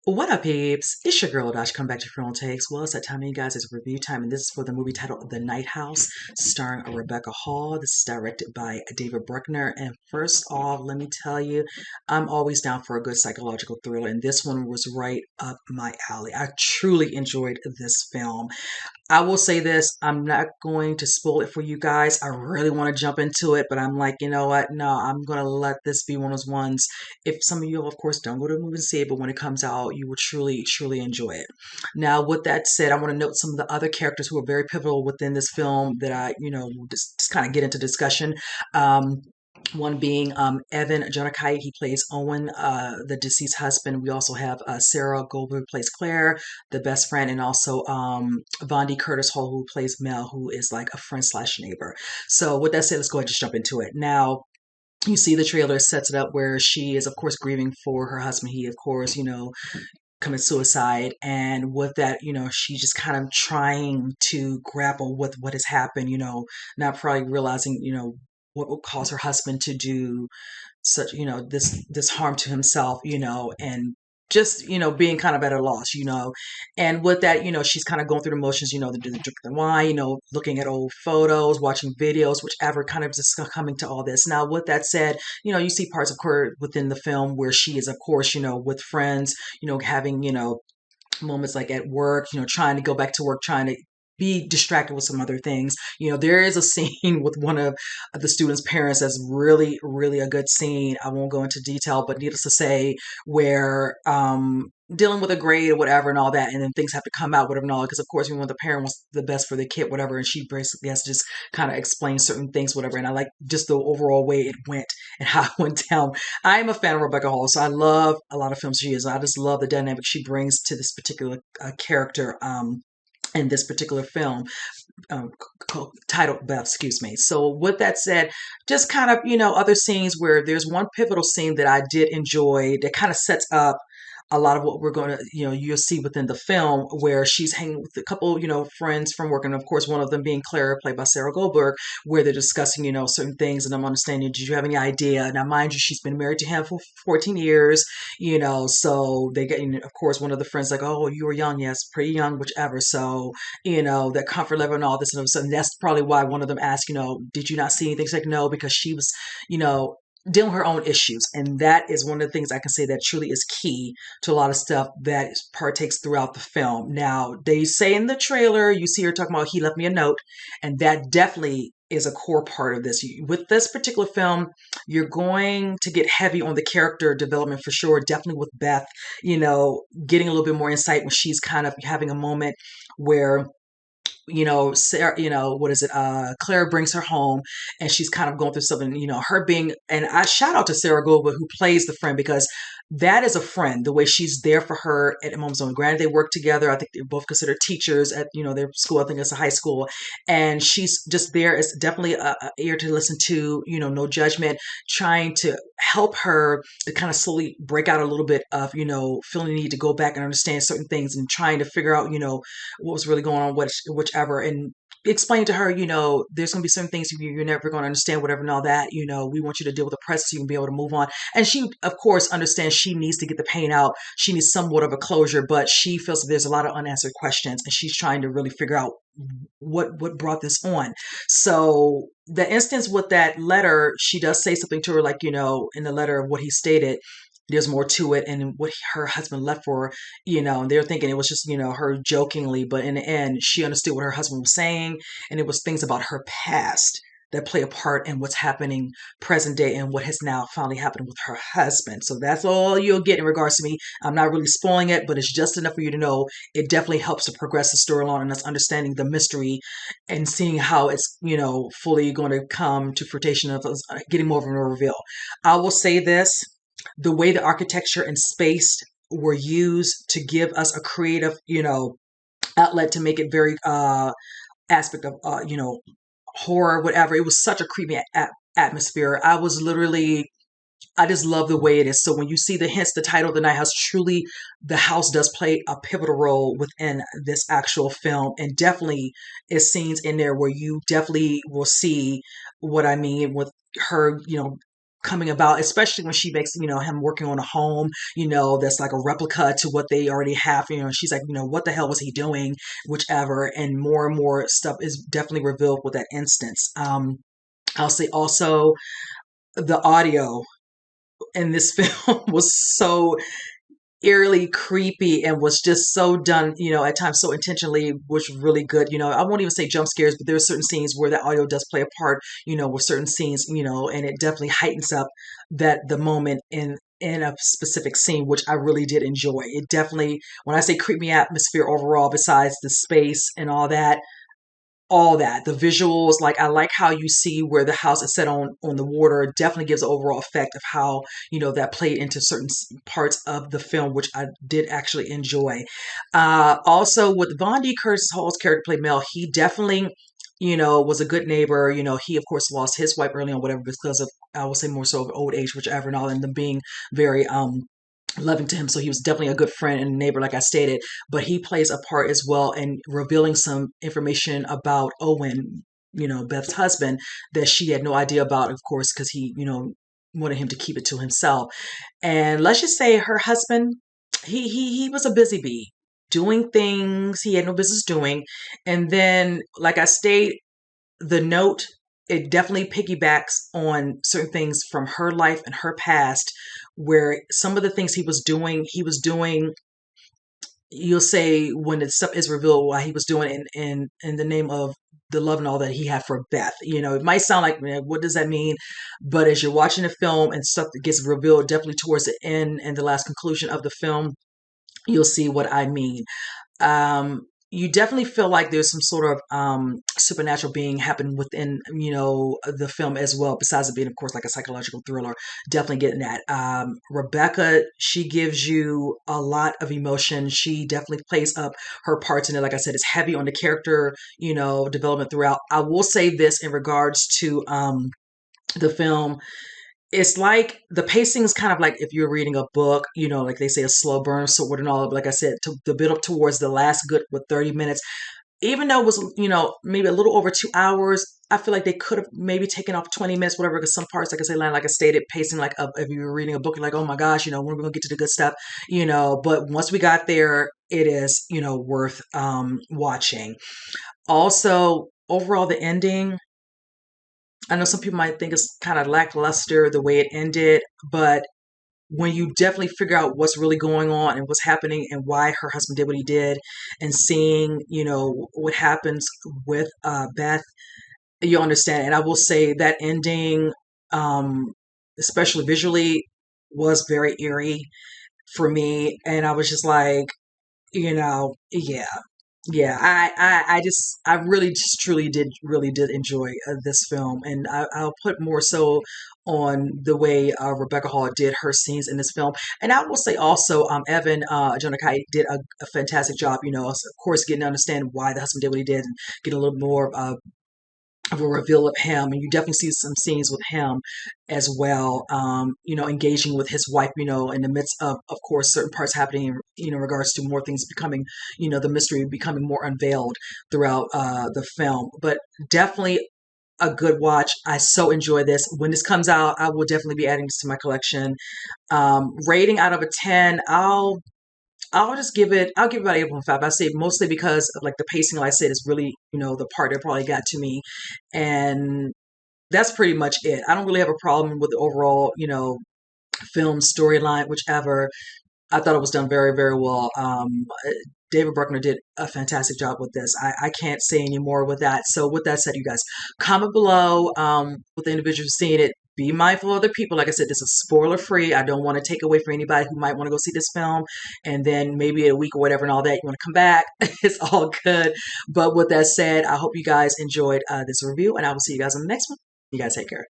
What up, peeps? It's your girl, Dash. Come back to Film Takes. Well, it's that time, you guys. It's review time, and this is for the movie titled The Night House, starring Rebecca Hall. This is directed by David Bruckner. And first off, let me tell you, I'm always down for a good psychological thriller, and this one was right up my alley. I truly enjoyed this film. I will say this, I'm not going to spoil it for you guys. I really want to jump into it, but I'm like, you know what? No, I'm going to let this be one of those ones. If some of you, of course, don't go to the movie and see it, but when it comes out, you will truly, truly enjoy it. Now, with that said, I want to note some of the other characters who are very pivotal within this film that I, just kind of get into discussion. One being Evan Jonakite, he plays Owen, the deceased husband. We also have Sarah Goldberg, who plays Claire, the best friend, and also Vondi Curtis Hall, who plays Mel, who is like a friend slash neighbor. So with that said, let's go ahead and just jump into it. Now, you see the trailer sets it up where she is, of course, grieving for her husband. He, of course, commit suicide, and with that, she's just kind of trying to grapple with what has happened, not probably realizing, what will cause her husband to do such, this harm to himself, and just, being kind of at a loss, and with that, she's kind of going through the motions, the drink the wine, looking at old photos, watching videos, whichever, kind of just coming to all this. Now, with that said, you see parts of her within the film where she is, of course, with friends, having, moments like at work, trying to go back to work, trying to be distracted with some other things. There is a scene with one of the students' parents that's really, really a good scene. I won't go into detail, but needless to say, where dealing with a grade or whatever and all that, and then things have to come out, whatever and all, because of course we want the parent wants the best for the kid, whatever, and she basically has to just kind of explain certain things, whatever. And I like just the overall way it went and how it went down. I'm a fan of Rebecca Hall, so I love a lot of films she is. I just love the dynamic she brings to this particular character. In this particular film, um, titled Beth, excuse me. So with that said, just kind of, other scenes where there's one pivotal scene that I did enjoy that kind of sets up a lot of what we're going to, you'll see within the film where she's hanging with a couple, friends from work. And of course, one of them being Claire, played by Sarah Goldberg, where they're discussing, certain things. And I'm understanding, did you have any idea? Now, mind you, she's been married to him for 14 years, so they get, of course, one of the friends like, oh, you were young. Yes, pretty young, whichever. So, that comfort level and all this. And so that's probably why one of them asked, did you not see anything? She's like, no, because she was, dealing with her own issues. And that is one of the things I can say that truly is key to a lot of stuff that partakes throughout the film. Now, they say in the trailer, you see her talking about, he left me a note, and that definitely is a core part of this. With this particular film, you're going to get heavy on the character development for sure, definitely with Beth, getting a little bit more insight when she's kind of having a moment where Sarah, what is it? Claire brings her home and she's kind of going through something, her being, and I shout out to Sarah Goldberg who plays the friend, because that is a friend, the way she's there for her at moments on. Granted, they work together. I think they're both considered teachers at, their school. I think it's a high school. And she's just there as definitely a ear to listen to, no judgment, trying to help her to kind of slowly break out a little bit of, feeling the need to go back and understand certain things and trying to figure out, what was really going on, whichever. And explain to her, there's going to be some things you're never going to understand, whatever, and all that. We want you to deal with the present so you can be able to move on. And she, of course, understands she needs to get the pain out. She needs somewhat of a closure, but she feels that there's a lot of unanswered questions, and she's trying to really figure out what brought this on. So the instance with that letter, she does say something to her, like, in the letter of what he stated, there's more to it, and what her husband left for her, and they're thinking it was just, her jokingly, but in the end, she understood what her husband was saying, and it was things about her past that play a part in what's happening present day and what has now finally happened with her husband. So that's all you'll get in regards to me. I'm not really spoiling it, but it's just enough for you to know it definitely helps to progress the story along, and us understanding the mystery and seeing how it's, fully going to come to fruition of us getting more of a reveal. I will say this, the way the architecture and space were used to give us a creative, outlet to make it very aspect of, horror, whatever. It was such a creepy atmosphere. I just love the way it is. So when you see the hints, the title of The Night House, truly the house does play a pivotal role within this actual film, and definitely is scenes in there where you definitely will see what I mean with her, coming about, especially when she makes, him working on a home, that's like a replica to what they already have. She's like, what the hell was he doing? Whichever. And more stuff is definitely revealed with that instance. I'll say also the audio in this film was so eerily creepy and was just so done, at times so intentionally, was really good. I won't even say jump scares, but there are certain scenes where the audio does play a part, with certain scenes, and it definitely heightens up the moment in a specific scene, which I really did enjoy. It definitely, when I say creepy atmosphere overall, besides the space and all that, the visuals, like I like how you see where the house is set on the water. It definitely gives an overall effect of how that played into certain parts of the film, which I did actually enjoy. Also with Von D. Curtis Hall's character played Mel, he definitely was a good neighbor. He of course lost his wife early on, whatever, because of, I would say, more so of old age, whichever, and all, and them being very loving to him. So he was definitely a good friend and neighbor, like I stated, but he plays a part as well in revealing some information about Owen, Beth's husband, that she had no idea about, of course, because he, wanted him to keep it to himself. And let's just say her husband, he was a busy bee doing things he had no business doing. And then, like I stated, the note, it definitely piggybacks on certain things from her life and her past, where some of the things he was doing, you'll say, when the stuff is revealed, why he was doing it in the name of the love and all that he had for Beth. It might sound like, man, what does that mean? But as you're watching the film and stuff that gets revealed definitely towards the end and the last conclusion of the film, you'll see what I mean. You definitely feel like there's some sort of supernatural being happening within, the film as well, besides it being, of course, like a psychological thriller. Definitely getting that. Rebecca, she gives you a lot of emotion. She definitely plays up her parts in it. Like I said, it's heavy on the character, development throughout. I will say this in regards to the film. It's like the pacing is kind of like if you're reading a book, like they say, a slow burn sort and all. Like I said, to the build up towards the last good with 30 minutes, even though it was, maybe a little over 2 hours, I feel like they could have maybe taken off 20 minutes, whatever, because some parts, like I say, like I stated, pacing like if you were reading a book, you're like, oh my gosh, when are we going to get to the good stuff, but once we got there, it is, worth watching. Also, overall, the ending, I know some people might think it's kind of lackluster the way it ended, but when you definitely figure out what's really going on and what's happening and why her husband did what he did, and seeing, what happens with Beth, you understand. And I will say that ending, um, especially visually, was very eerie for me. And I was just like, yeah. Yeah, I really just truly did really did enjoy this film, and I'll put more so on the way Rebecca Hall did her scenes in this film. And I will say also, Evan Jonah did a fantastic job. Of course, getting to understand why the husband did what he did, and get a little more of a reveal of him, and you definitely see some scenes with him as well, engaging with his wife, in the midst of course, certain parts happening, in regards to more things becoming, the mystery becoming more unveiled throughout the film. But definitely a good watch. I so enjoy this. When this comes out, I will definitely be adding this to my collection. Rating out of a 10, I'll just I'll give it about 8.5. I say mostly because of like the pacing, like I said, is really, the part that probably got to me. And that's pretty much it. I don't really have a problem with the overall, film storyline, whichever. I thought it was done very, very well. David Bruckner did a fantastic job with this. I can't say any more with that. So with that said, you guys, comment below with the individual who's seen it. Be mindful of other people. Like I said, this is spoiler free. I don't want to take away from anybody who might want to go see this film, and then maybe in a week or whatever and all that, you want to come back. It's all good. But with that said, I hope you guys enjoyed this review, and I will see you guys on the next one. You guys take care.